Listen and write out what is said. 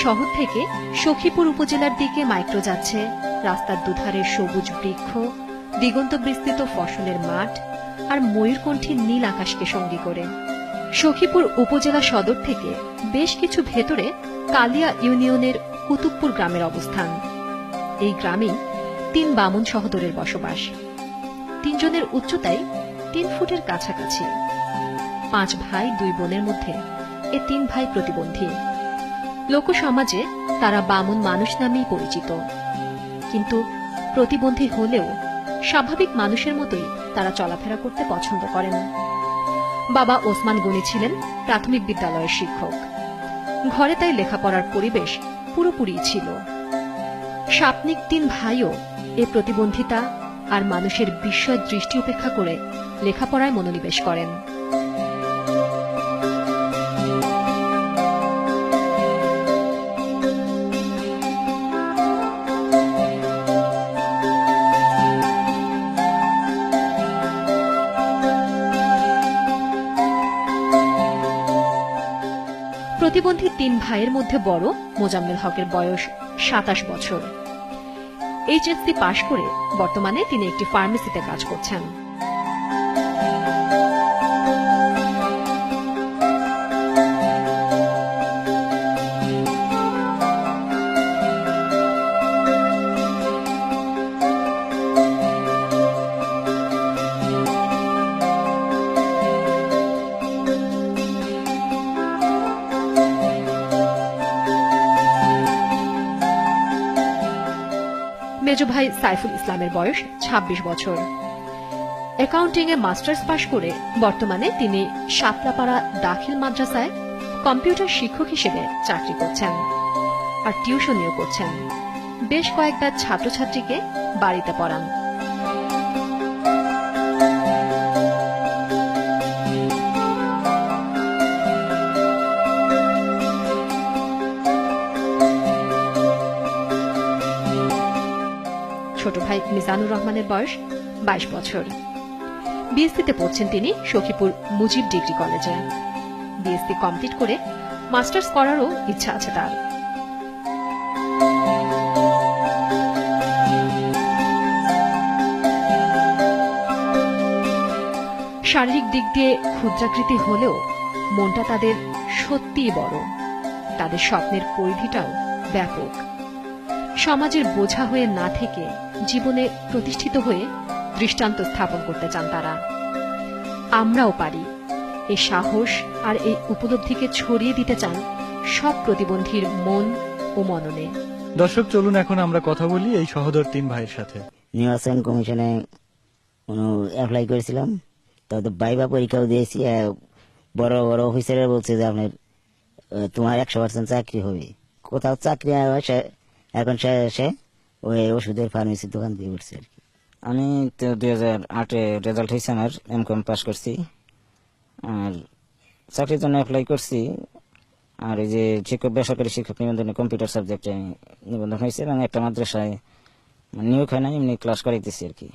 শহর থেকে সখীপুর উপজেলার দিকে মাইক্রো যাচ্ছে। রাস্তার দুধারে সবুজ বৃক্ষ, দিগন্ত বিস্তৃত ফসলের মাঠ আর ময়ূরকণ্ঠী নীল আকাশকে সঙ্গী করে। সখীপুর উপজেলা সদর থেকে বেশ কিছু ভেতরে কালিয়া ইউনিয়নের কুতুবপুর গ্রামের অবস্থান। এই গ্রামেই 3 বামুন সহোদরের বসবাস। 3 জনের উচ্চতায় 3 ফুটের কাছাকাছি। 5 ভাই 2 বোনের মধ্যে এ 3 ভাই প্রতিবন্ধী। লোকসমাজে তারা বামুন মানুষ নামেই পরিচিত, কিন্তু প্রতিবন্ধী হলেও স্বাভাবিক মানুষের মতোই তারা চলাফেরা করতে পছন্দ করেন। বাবা ওসমান গনি ছিলেন প্রাথমিক বিদ্যালয়ের শিক্ষক। ঘরে তাই লেখাপড়ার পরিবেশ পুরোপুরি ছিল। স্বাপ্নিক 3 ভাইও এ প্রতিবন্ধিতা আর মানুষের বিস্ময় দৃষ্টি উপেক্ষা করে লেখাপড়ায় মনোনিবেশ করেন। প্রতিবন্ধী 3 ভাইয়ের মধ্যে বড় মোজাম্মেল হকের বয়স 27 বছর। এইচএসসি পাশ করে বর্তমানে তিনি একটি ফার্মেসিতে কাজ করছেন। মেজো ভাই সাইফুল ইসলামের বয়স 26 বছর। অ্যাকাউন্টিং এ মাস্টার্স পাশ করে বর্তমানে তিনি সাতলাপাড়া দাখিল মাদ্রাসায় কম্পিউটার শিক্ষক হিসেবে চাকরি করছেন আর টিউশনিও করছেন। বেশ কয়েকবার ছাত্রছাত্রীকে বাড়িতে পড়ান। ছোট ভাই মিজানুর রহমানের বয়স 22 বছর। বিএসসিতে পড়ছেন তিনি সখীপুর মুজিব ডিগ্রি কলেজে। বিএসসি কমপ্লিট করে মাস্টার্স করারও ইচ্ছা আছে তার। শারীরিক দিক দিয়ে ক্ষুদ্রাকৃতি হলেও মনটা তাদের সত্যিই বড়। তাদের স্বপ্নের পরিধিটাও ব্যাপক। সমাজের বোঝা হয়ে না থেকে জীবনে প্রতিষ্ঠিত হয়ে দৃষ্টান্ত স্থাপন করতে চান তারা। আমরাও পারি, এই সাহস আর এই উপলব্ধিকে ছড়িয়ে দিতে চান সব প্রতিবন্ধীর মন ও মননে। দর্শক, চলুন এখন আমরা কথা বলি এই সহোদর 3 ভাইয়ের সাথে। নির্বাচন কমিশনে অ্যাপ্লাই করেছিলাম, তো বাইবা পরীক্ষাও দিয়েছি। বড় বড় অফিসাররা বলছে যে আপনার তোমার 100% চাকরি হবে। কোথাও চাকরি এখন সে ওই ওষুধের ফার্মেসির দোকান দিয়ে উঠছে আর কি। আমি তো 2008-এ রেজাল্ট হয়েছে আমার, এমকম পাস করছি আর চাকরির জন্য অ্যাপ্লাই করছি। আর এই যে বেসরকারি শিক্ষক নিবন্ধনে কম্পিউটার সাবজেক্টে নিবন্ধন হয়েছে এবং একটা মাদ্রাসায় নিয়োগ হয় না, এমনি ক্লাস করাইতেছি আর কি।